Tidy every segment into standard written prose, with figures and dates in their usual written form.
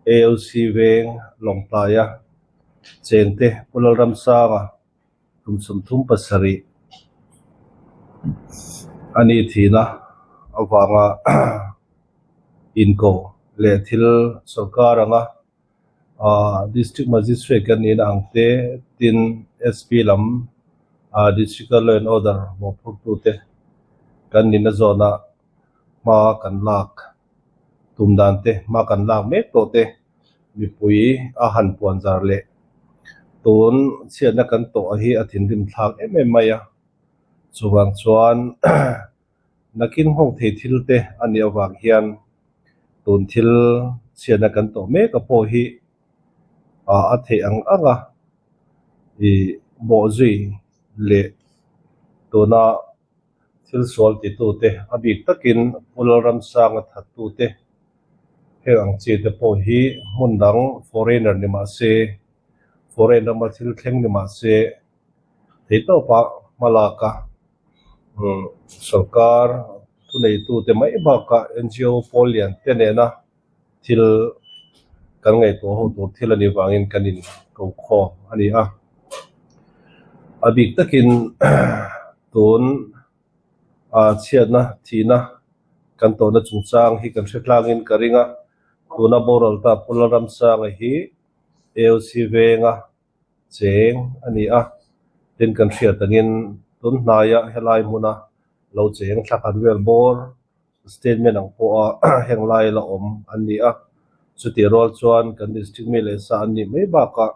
AOC veng long playa chente pulal ram sanga tum sum thum pasari ani thina awanga inko le thil sarkaranga district magistrate kan in angte tin SP lam district law and order mo purtute kan nina zona ma kan lak tumdante ma kan lak mek tote mipui a han puan zar le tun chiana kan to hi athin dim thak maya chuwang chuan nakin hong thei thilte ani awang hian tun thil chiana kan to mek a po hi a thei anga I bo zui le tuna thil sol ti tu te abik takin pularam sang that tu te he ang chi te po hi mundang foreigner ni ma se foreigner ma thil thleng ni ma se thei to pa malaka sarkar tu nei tu te mai ba ka NGO polian te ne na thil kan ngai to ho to thil ani wangin kanin ko kho ani abik takin tun chiana thina kan to na chungchang hi kan hretlangin karinga tuna boral ta pularam sang hi AOC venga cheng ani tin kan hriat angin tun hnaya helai muna lo cheng thlakan wel bor statement ang po henglai la om ani chuti rol chuan kan district mi le sa ani mai ba ka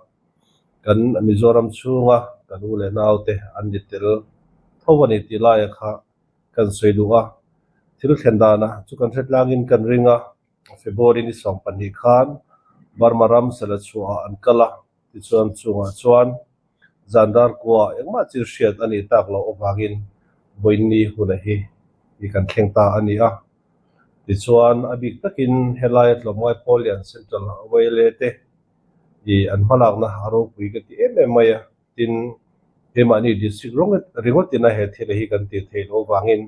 kan Mizoram chunga kan ule naute ani tel thowani tilai kha kan soidua thil thendana chu kan hretlangin kan ringa February ni som pani khan barmaram salachua an kala ti chuan chunga chuan zandar kwa engma chi hriat ani taklo awangin boini hunahi I kan thlengta ani ti chuan abik takin helai tlomai polian central wailete I an malak na haro pui ka ti maya tin hemani district ringotina he thile hi kan ti thelo wangin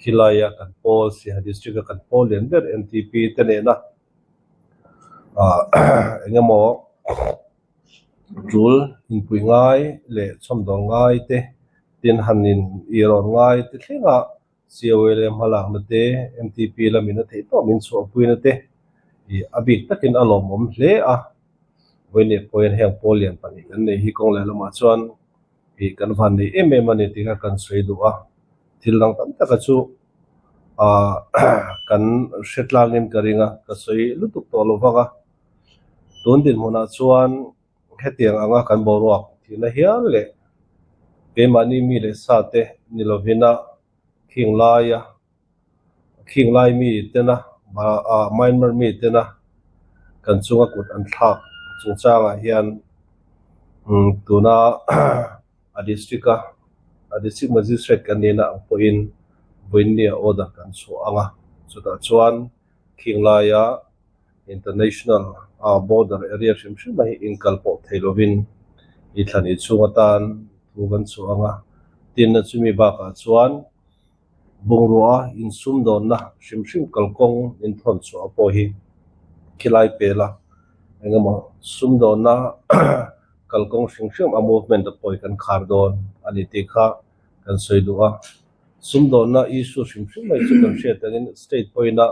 khilaya kan pol si district kan polian der NTP tene na engamo rule in pui ngai le chomdong ngai te tin hanin iron ngai te thlenga COL malak na te MTP lamina the to min so puina te I abik takin alomom hle wene poin heng polian pani kan nei hi kong le lama chuan I kan van nei mani tinga kan soidu thil lang tam taka chu kan hretlangin karinga ka soi lutuk to lovanga tun din mona chuan hetiang anga kan boruak thina hian le mani mi le sa te nilovina khinglai mi tena Myanmar mi tena kan chunga kut an thak chungchanga hian tuna district magistrate kan nena ang poin boinia order kan so anga chuta chuan khinglaya international border area shimshim mai inkalpo theilovin I thlani chungatan tuban so anga tin chumi ba ka chuan bungrua in sumdon na shimshim kalkong in thon so apo hi khilai pela engamo sumdon na kalkong shimshim a movement apoi kan khardon ani tikha kan soidua sumdon na issue shimshim mai chu kan hriat angin state poina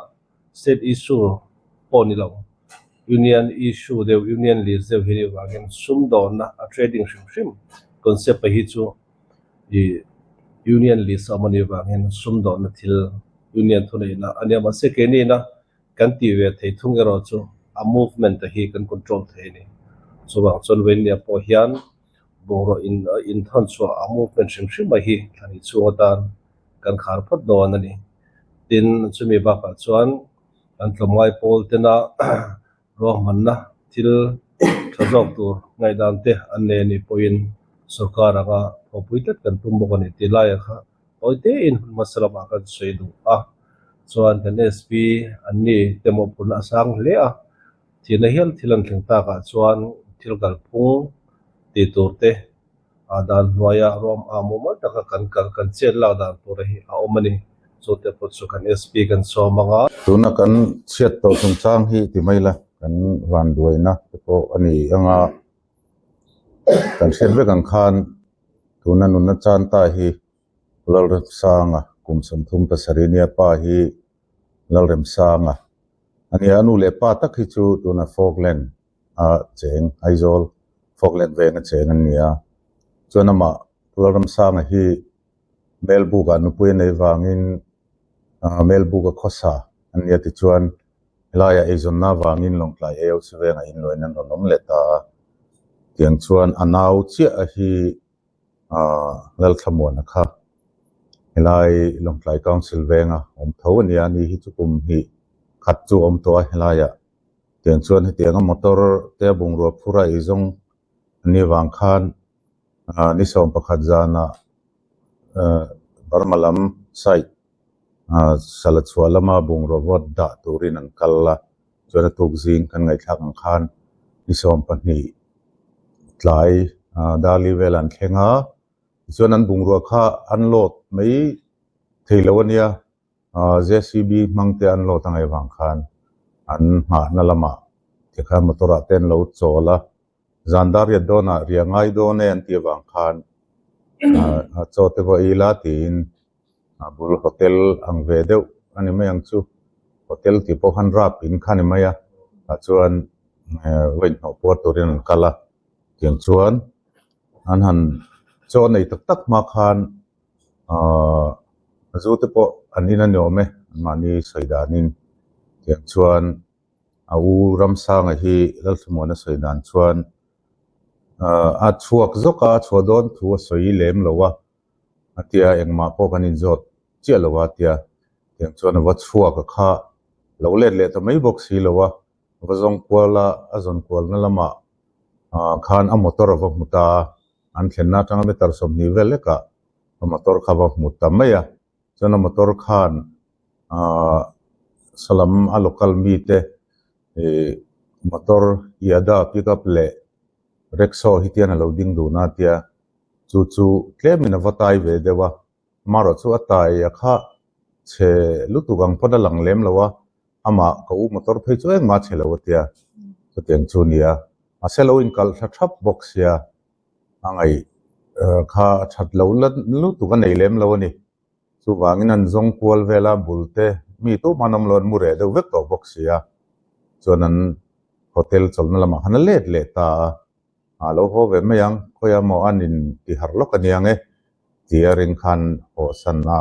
state issue ponilo union issue de union lease de hiri wangin sumdon na a trading shimshim concept hi chu I union lease amani wangin sumdon na thil union thunei na aniama sekeni na kan tiwe thei thungero chu a movement hi kan control theini chuwang chon wenia po hian boro in thon chu a movement shimshim mai hi thani chungatan kan khar phat don ani tin chumi ba ka chuan kan tlomai pol tena rohmanna thil thajok tu ngai dan te anne ni poin sarkar anga opuitat kan tumbok ani tilai kha oite in masalama kan soidu chuan kan SP anni temo pun asang le thina hian thilan thlengta ka chuan thilgal phung ti turte dan noya rom amoma taka kan chen la dan tur hi omani chu te put chu kan SP kan so manga tuna kan chiat to sung chang hi ti mai la kan wan duai na ko ani anga kan chiat ve kan khan tuna nun na chan ta hi lal sanga kum sam thum ta sarinia pa hi lal rem sanga ani anu le pa tak hi chu tuna Falkland a cheng aizol Falkland ve na cheng an nia chuna ma lal rem sanga hi melbu ga nu pui nei wangin melbu ga khosa an nia ti chuan laya ezon na wangin longtlai eo sevenga in loinan rom leta tiang chuan anau chia a hi lal thamona kha helai longtlai council venga tho ania ni hi chukum hi khat chu to helaya tiang chuan hi tiang motor te bung ro phura izong ni wang khan ni som pakhat jana barmalam site salachwalama bung robot da turin an kalla chona tukjing kan ngai thak ang khan ni som pani tlai dali velan thenga chonan bung ro kha unload mai theilowania JCB mangte unload angai wang khan an ma nalama thekha motora ten lo chola zandar ya dona riangai done an ti wang khan chote bo ila tin bul hotel ang vedeu ani mayang chu hotel ti po han rap in khani maya chuan wein ho por turin kala tiang chuan an han chon nei tak tak ma khan zu te po anina nyome mani saidanin tiang chuan au ram sang hi lal thmona saidan chuan a chuak zoka chodon thu soi lem lowa atia engma po kanin zot chia lowa tia tiang chuan wa chuak kha lo let le ta mai box hi lowa wa zong kwala azon kwal na lama khan a motor wa muta an thlenna tanga me tar som ni vele ka motor kha wa muta maya chana motor khan salam a local mi te motor yada pickup le Rexall hitian lo ding du na tia chu klemin avatai ve dewa maro chu atai kha che lutugang podalang lem lawa ama ko motor phei chu eng ma chelo tia chu teng chu nia a selo in kal thap box ya angai kha that lo lutuga nei lem lo ni chu wangin an zong kwal vela bulte mi to manam lon mure de vek to box ya chuanan hotel cholna lama hanalet le ta alo ho ve mayang khoya mo anin ti harlok aniang tiaring khan ho sanna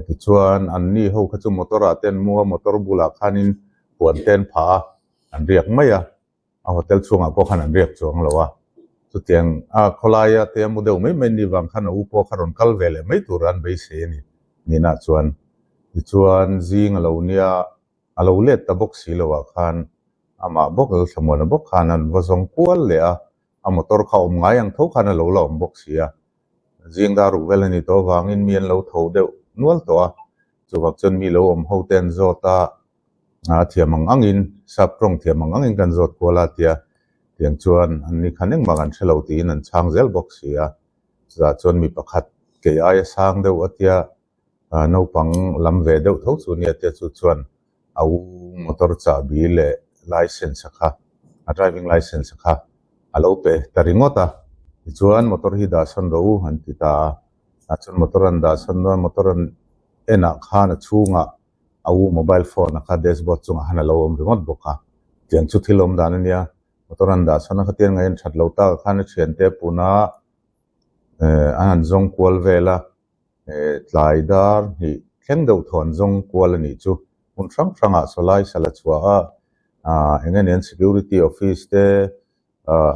ti chuan anni ho khachu motora ten mua motor bula khanin puan ten pha an riak maya a hotel chunga po khan an riak chuang lowa chu tiang kholaya te mu deu mai ni wang khan u po kharon kal vele mai turan be se ni na chuan ti chuan jing alo nia alo let ta box si lowa khan ama bok samona bok khanan wazong kwal le a motor kha ngai ang tho khana lo lom box sia jingda ru velani to wangin mien lo tho deu nual to chuwak chon mi lo ho ten zota thiamang angin saprong thiamang angin kan zot kola tia tiang chuan anni khaneng magan thelo tin an changzel box sia za chon mi pakhat ke ai sang deu atia no pang lam ve deu tho chu ni atia chu chuan au motor cha bi le license kha driving license kha alo pe taringota chuan motor hi da san ro han ti ta chun motor an da san no motor an ena khana chunga au mobile phone kha dashboard chunga hana lo om remote boka tiang chu thilom dan ania motor an da san kha tian ngai that lo ta khana chen te puna an zong kwal vela tlai dar hi thleng do thon zong kwal ani chu un franga solai sala chwa engen security office te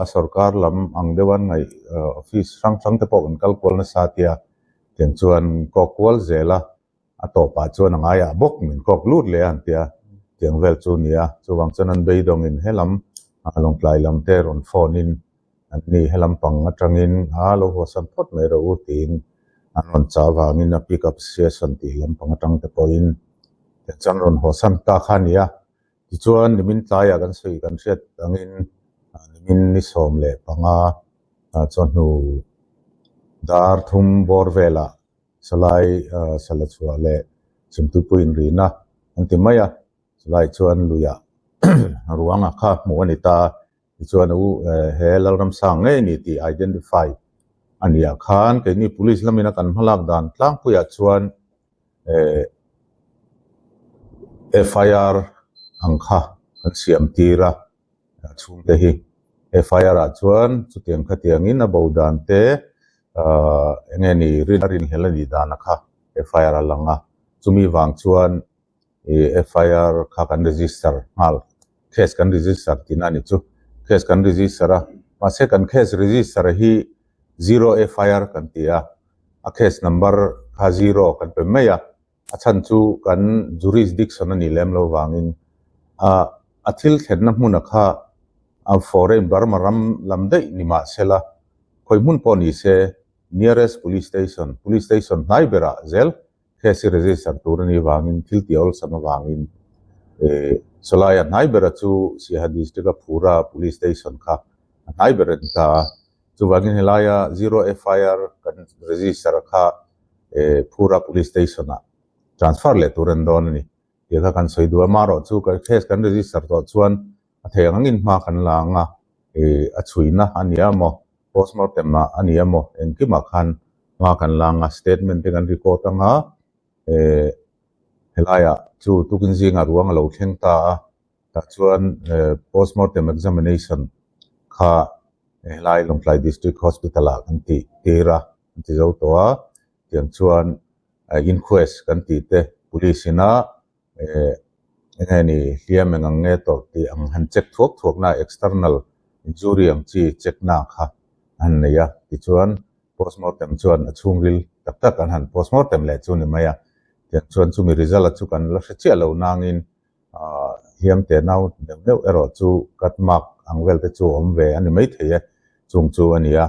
a sarkar lam angdewan ngai office sang te pon kal kol na satia tiang chuan ko kwal zela ato pa chuan angaya bok min kok lut le an tia tiang vel chu nia chuwang chanan beidong in helam along tlai lam te ron phone in an ni helam pang atangin halo ho san phot mai ro tin anon chawangin a pick up session ti lam pang atang te poin chan ron ho san ta khania ti chuan nimin tlai a kan sei kan set angin nimin ni som le panga chon nu dar thum bor vela สลายสลัดชัวเละสมตุปุยนรีนะอันที่ไม่สลายชวนลุยรวงข้าหมู่นิตาชวนเฮลรำสังเงนี่ที่ identify อันนี้ขานแค่นี้ police ละมินักันพลักดันกลางผู้ยาชวนFIR อังค่ากันเสียมตีระช่วงเดีย FIR ชวนสุดที่อังคตียงอินนะบ่าวดันเตเงี้ยนี่รินเฮลันดีดานะคะ FIR ลังอ่ะจุมีวางชวนFIR ข้ากัน register มาcase กัน register ที่นั่นนี่จู case กัน register มาเสกัน case register ฮีzero FIR กันที่case number ข้า zero กันเป็นไม่ฉันจูกัน jurisdiction นี่เล่มเราวางอินทิลเห็นน้ำมุนค่ะforeign บาร์มารำลำได้นิมาเสละคอยมุนปนิเส nearest police station ไหนเบระเซล case register ตัวนี้วางอินทิลที่ also มาวางอินสลายไหนเบระจูสิฮัดดิสติกพูระ police station ค่ะไหนเบระนี่ค่ะจูวางอินเฮลายา zero FIR กัน register ค่ะพูระ police station transfer เลยตัวนั้นโดนนี่เดี๋ยวกันสวยดูมาร์จูกันเคสกัน register ตัวชวนเทียงงินมากันลางช่วยนะอันนี้อ่ะมั้ง postmortem นะอันนี้อ่ะมั้งเอ็นกิมากันลางstatement ที่กัน report ต่างเฮลายจูทุกินซิงอารัวงเราเข่งตาชวนpostmortem examinationค่ะเฮลายลงไป district hospital กันที่ระที่เจ้าตัวเทียงชวนinquest กันที่เตะ police นะนี่เลี้ยงมันเงี้ยตัวที่อังหันเช็คทุกน่ะ external injury อังที่เช็คน่ะค่ะอันนี้ที่ชวน postmortem ชวนช่วงริลตักกันหัน postmortem เลยชวนนี่ไม่ที่ชวนช่วงมี result ชวนแล้วเชื่อเรานางอินเฮียมเตน่าเดี๋ยวจูกัดมักอังเวลแต่จูอมเวอันนี้ไม่เที่ยจูอันนี้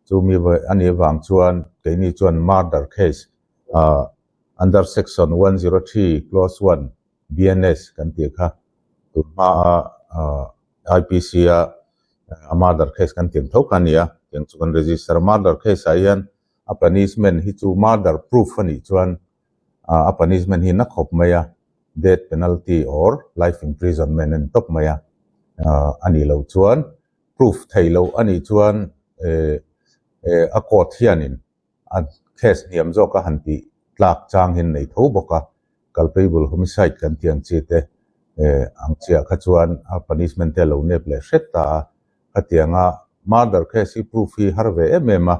จูมีอันนี้วางชวนเกนี่ชวน murder case under section 103 clause 1 BNS กันที่ค่ะตัวมาIPC murder case กันที่เท่ากันเนี่ยยังชวน register murder case อายัน punishment ที่จู murder proof นี่ชวน punishment ที่นักขบไม่death penalty or life imprisonment นั่นตบไม่อันนี้เราชวน proof ไทยเราอันนี้ชวนaccord ที่นี่case เนี่ยมันจะก็หันที่หลักจางเห็นในทั่วบกculpable homicide กันที่อังเจอังเจียขจวน punishment เตลเนี่ยเปล่าเสร็จตาขที่อังmurder case proof ที่ฮาร์เวย์มา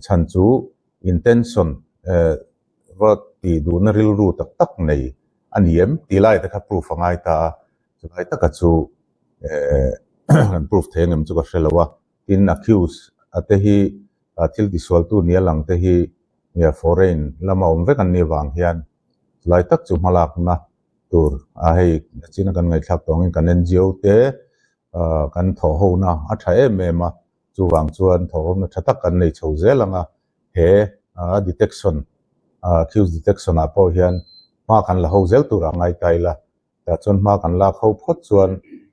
ฉันจู intention ว่าที่ดูนริลรูตักในอันนี้ที่ไล่แต่ครับ proof ง่ายตาจะไล่ตักจู proof เท่านั้นจูก็เชื่อว่า in accuse อัตหิทิลดิสวลตูเนี่ยหลังเตหิเนี่ยforeign ละมาเวกันนี่วางเฮียนไล่ตักจูมาลักนะตัวให้จีนกันไงทักตรงกัน NGO เตกันทอหูนะอัฐเอเมมาจูวางชวนทอหูนะทักกันในชาวเซลังเฮdetection accuse detection พอเฮียนมากันละหูเซลตัวไงไกลละแต่จนมากันละเขาพดชวน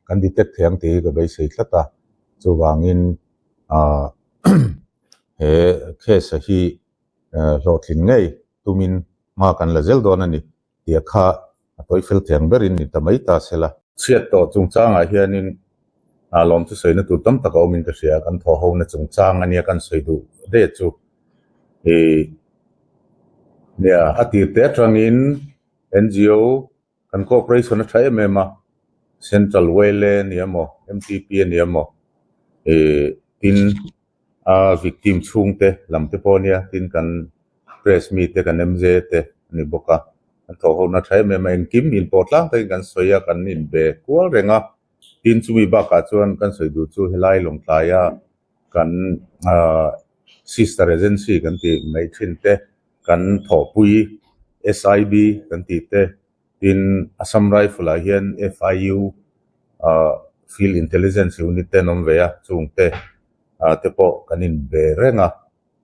กัน detect เทียงตีก็ไปสิละตาจูวางอินเฮเคสที่โหลดลิงไงตุมินมากันละเซลโดนนี่เดียข้าตัวฟิลเทียงเบรินนี่ทำไมตาเสละเสียต่อจงจ้างเฮียนินลองทุกสิ่งนั่นตัวตั้มตะกอมินก็เสียกันทอหูนั่นจงจ้างอันนี้กันสวยดูเด็ดจูเนี่ยอาทิตย์เตะทางอิน NGO กัน corporation ใช้เมมา Central Wayland เนี่ยมั้ง MTP เนี่ยมั้งทินvictim ช่วงเตะลำเตะพอเนี่ยทินกัน press meet เตะกัน MJ เตะนี่บอกว่าทอหูนั่นใช้เมมาเองกิมอินพอร์ตล่างเตะกันสวยกันอินเบกวัวเร่งทินจูมีบักอาจวนกันสวยดูจูเฮลัยลงทายกันsister agency กันที่ไม่ชินเตะกันทอปุย SIB กันที่เตะทินAssam Rifleเฮียน FIU Field Intelligence Unit เตะน้องเวียจงเตะเตะพอกันอินเบเร่ง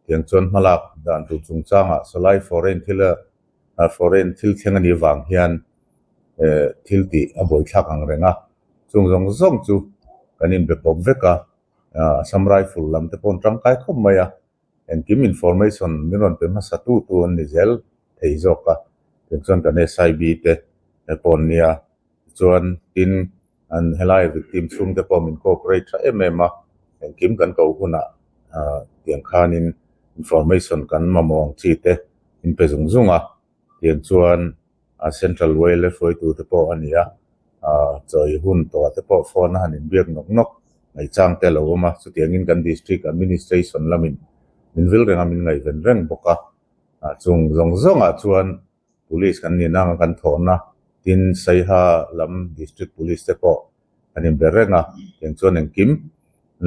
เทียงชนมาลักดันตุจงจ้างสลาย foreign ทิลforeign ทิลเทียงนี้วางเฮียนทิลที่บ่อยชักอังเร่งจงจูกันอินเบปอบเวกAssam Rifleลำเตะพอนร่างกายคมไม่ en kim information min ron pe ma satu tu an ni zel thei zoka chuan kan SIB te pon nia chuan tin an helai victim chung te pom incorporate tha emema en kim kan ko huna tiang khanin information kan mamong chi te in pe zunga tiang chuan central way le foi tu te po ania choi hun to te po phone han in biak nok ngai chang te lo ma chu tiang in kan district administration lamin min vil reng amin ngai ven reng boka chung zonga chuan police kan ni nang kan thona tin saiha lam district police te po anin berenga tiang chuan en kim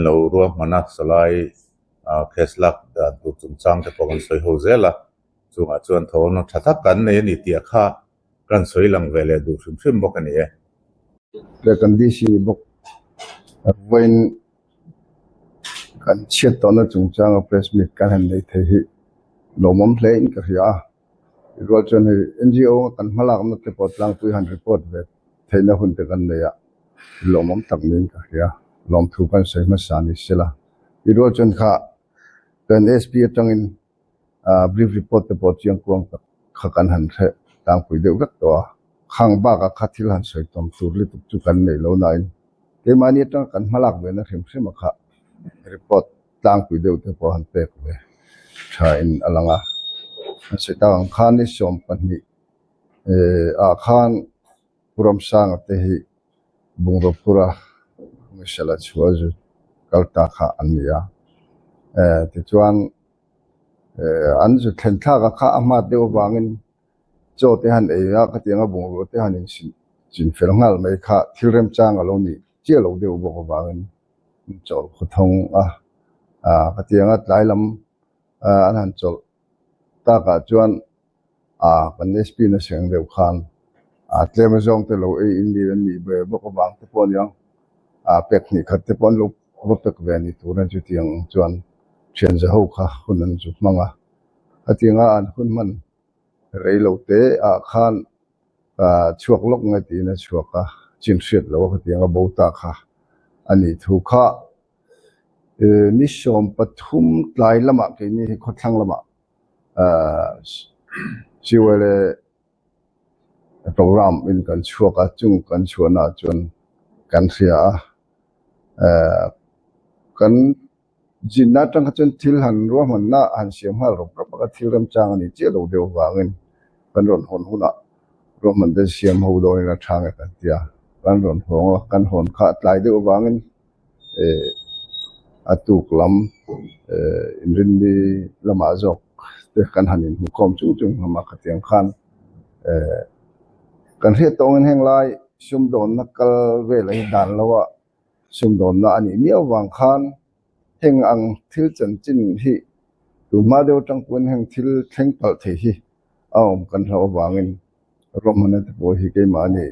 lo ro mana salai kheslak da tu chung chang te po kan soi ho zela chunga chuan thono thatak kan nei ni tia kha kan soi lang vele du shim bok ani e le kan di si bok when kan chet to na chung chang press meet kan han nei the hi lo mom play in ka ya ro chen NGO kan malak na te pot lang 200 report ve theina hun te kan ne ya lo mom tak nin ka ya lom thu kan sei ma sani sela ro chen kha kan SP tang in brief report te pot chiang kuang kha kan han the tang pui deu vek to khang ba ka khathil han soi tom tur li tuk chu kan nei lo nai ke mani tang kan malak ve na thim se ma kha report tang pui deu te po han pek ve tha in alanga se tang khan ni som pani khan puram sang te hi bungro pura misala chuaju kalta kha ania ti chuan an ju thlen tha ka kha ama deu wangin cho te han e ya ka tianga bungro te han in jin felngal mai kha thilrem chang alo ni che lo deu bo ba ngin chol khuthong ka tianga tlailam an han chol ta ka chuan kan SP na seng deu khan tlema jong te lo e in ni be bo ko bang te pon yang pek ni khat te pon lo bo pek ve ni tu ran chu tiang chuan chen za ho kha hunan chu manga atianga an hun man rei lo te khan chuak lok ngai ti na chuaka chin hriat lo ka tianga bo ta kha ani thu kha ni som pathum tlai lama ke ni khothlang lama siwale program in kan chuaka chung kan chuana chun kan sia kan jinna tang chun thil han ro man na han siam hal ro ka thil ram chang ani che lo deu wangin kan ron hon huna ro man de siam ho do ina thang ka tia kan ron hong kan hon kha tlai deu wangin atuk lam in rin ni lama jok te kan hanin hu kom chung ma khatiang khan kan he tong heng lai sum don na kal ve lai dan lawa sum don na ani miaw wang khan heng ang thil chan chin hi tu ma deu tang pun heng thil thleng pal the hi aum kan thaw wangin romana te bo hi ke ma ni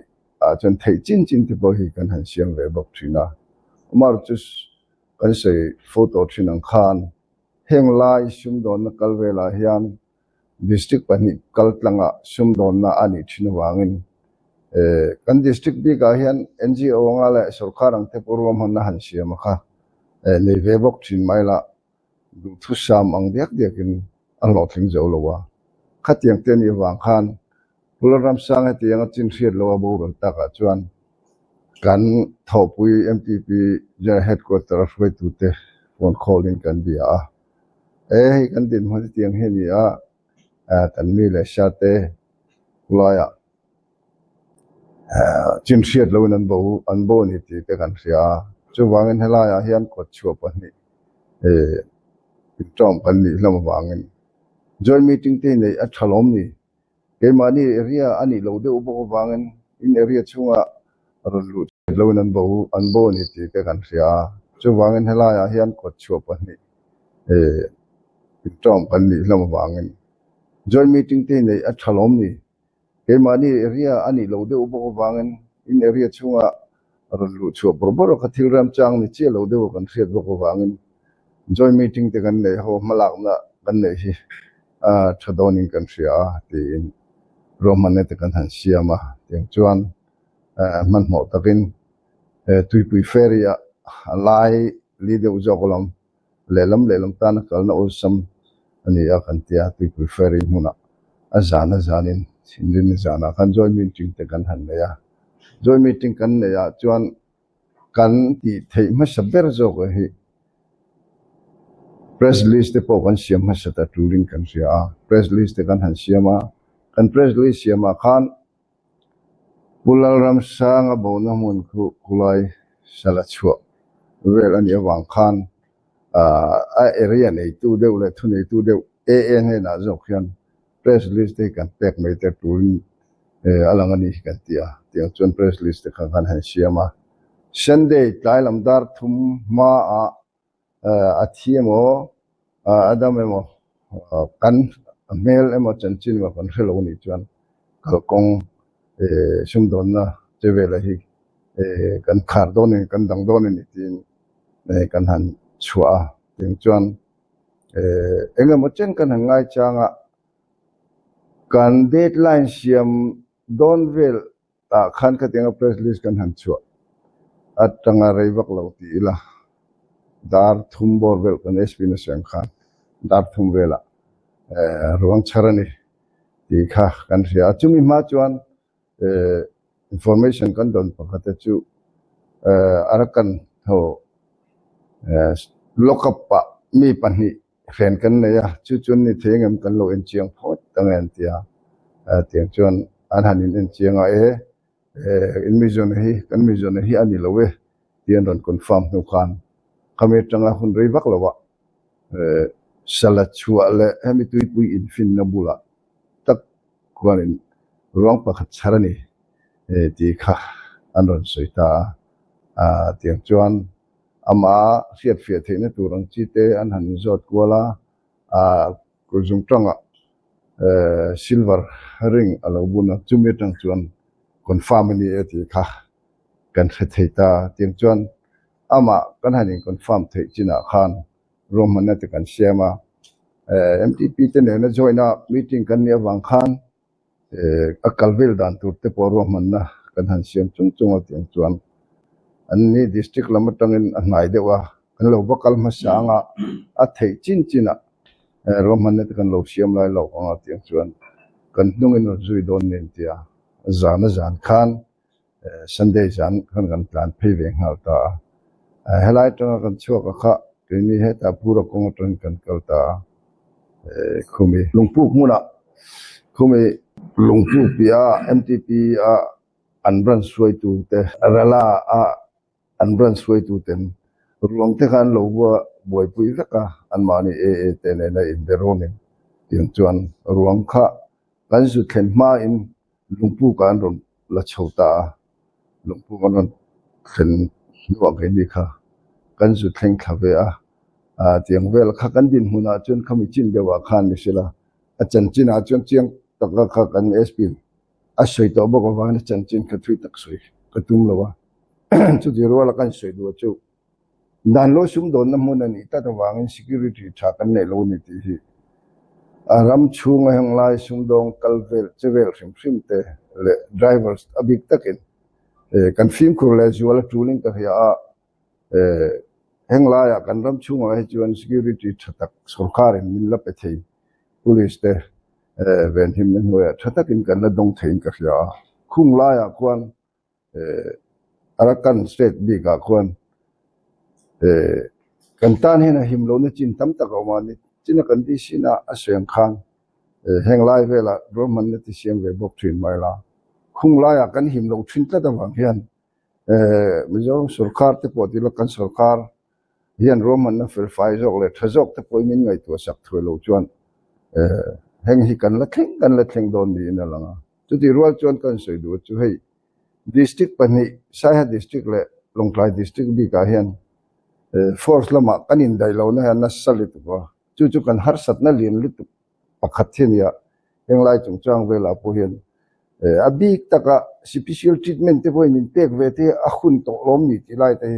chan thei chin te bo hi kan han siam ve bok thina umar chus kan sei photo thinang khan heng lai sum don na kal ve la hian district pani kal tlanga sum don na ani thina wangin kan district bi ga hian NGO nga la sarkar ang te purwam han na han siam kha le ve bok thin mai la du thu sam ang diak in alo thing zo lowa khatiang te ni wang khan pularam sang ati ang chin hriat lowa bo ron ta ka chuan kan thopui MPP ja headquarter foi tu te phone call in kan bia kan din ho tiang he ni kan mi le sha te laya chin hriat lo nan bo an bo ni ti te kan sia chu wangin helaya hian kot chua pa ni tom kan ni lam wangin joint meeting te nei a thalom ni ke mani area ani lo de ubo wangin in area chunga ron lu lo nan bo an bo ni ti te kan sia chu wangin helaya hian kot chua pa ni tom kan ni lam wangin joint meeting te nei a thalom ni ke mani area ani lo de ubo wangin in area chunga ron lu chu borboro ka thilram chang ni che lo de kan hriat bo wangin joint meeting te kan nei ho malak na kan nei hi thadon kan sia ti roman te kan han siama teng chuan man mo takin tuipui feria lai li de ujokolam lelam tan kalna usam ani akan tia tu preferring huna azana zanin sindin zana kan join meeting te kan han ya join meeting kan ne ya chuan kan ti thei ma saber zo ko hi press list te po kan siam ma sata turing kan sia press list te kan han siama kan press list siama khan bulal ram sang a bona mun khu kulai sala chua wel ani awang khan a area nei tu deu le thu nei tu deu an he na zo khian press list te kan tek mai te turing alangani kan tia chuan press list te kan han siama Sunday tlai lamdar thum ma a thiemo adam emo kan mail emo chanchin ma kan hello ni chuan kalkong sumdon na chevela hi kan khar don ni kan dang don ni tin kan han chua ting chuan engam chen kan ngai changa kan deadline siam don vel ta khan ka tenga press list kan han chua atanga reivak lo ti ila dar thum bor vel kan espina sem khan dar thum vela ruang charani ti kha kan ria chumi ma chuan information kan don pakate chu arakan ho lokap pa mi pani fen kan ne ya chu chun ni thengam kan lo en chiang phot tangen tia tiang chuan an hanin en chiang a in mizon hi ani lowe tian ron confirm nu khan kame tanga hun rei vak lawa sala chua le hemi tui pui in fin na bula tak kwanin ruang pakhat charani ti kha an ron soita tiang chuan ama fiat theina turang chi te an han zot kwala kuzung tanga silver ring alo buna chumi tang chuan confirm ni eti kha kan theita tiang chuan ama kan hanin confirm thei china khan roman na te kan siama mtp te ne join a meeting kan ne wang khan akalvel dan tur te por roman na kan han siam chung tiang chuan anni district lamatangin anai dewa kan lo bakal ma sanga a thei china roman na te kan lo siam lai lo anga tiang chuan kan nungin zui don nen tia zan khan Sunday zan kan plan pheveng halta helai tanga kan chuak kha kini heta pura kongotron kan kalta khumi lungpuk muna khumi lungpuk pia mtp anbran suai tu te rala anbran suai tu ten ruang te kan lo boi pui veka anmani te ne na in beronin tiang chuan ruang kha kan zu thlen ma in lungpuk kan ron la chhota lungpuk kan thlen nuang he ni kha kan zu thleng khawe tiang vel kha kan din huna chun khami chin dewa khan ni sila achan china chun chiang taka kha kan sp a soi to bo wa ni chan chin kha thui tak soi ka tum lawa chu di ro la kan soi do chu dan lo sum don na mun ani ta wangin security tha kan ne lo ni ti hi ram chung hang lai sum dong kalvel chevel sim te le drivers abik takin kan film kur le juala tuling ka ya heng la ya kan ram chunga he chuan security thatak sarkar in min la pe thei police te ven him ne hoya thatak in kan la dong thein ka ya khung la ya kwan arakan state bi ka kwan kan tan he na him lo na chin tam tak ma ni chin kan di sina aseng khang heng lai vela roman ne ti siam ve bok thin mai la khung la ya kan him lo thin ta da wang hian mizoram sarkar te poti la kan sarkar hian roman na fel fai jok le thajok te poimin ngai to sak thoi lo chuan heng hi kan la thleng don ni na langa chu ti rual chuan kan soi du chu hei district pani sai district le longklai district bi ka hian force lama kanin dai lo na han na salit ko chu kan har sat na lin lit pakhat thian ya heng lai chung chang vela po hian abik taka special treatment te boy min pek ve te a khun to lom ni ti lai te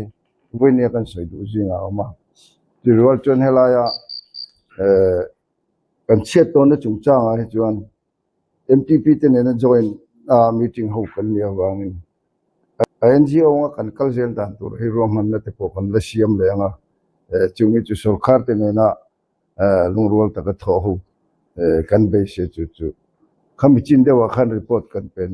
boy ne kan soi du jinga ma ti rol chon helaya kan chet to na chung chang a chuan mtp te ne na join meeting ho kan ni awangin ngo nga kan kalzel dan tur hi roman na te po kan la siam le nga chungi chu sarkar te ne na ลุงรวลตะกะทอหูกันเบเชจุจุคำจินเดว่าคันรีพอร์ตกันเป็น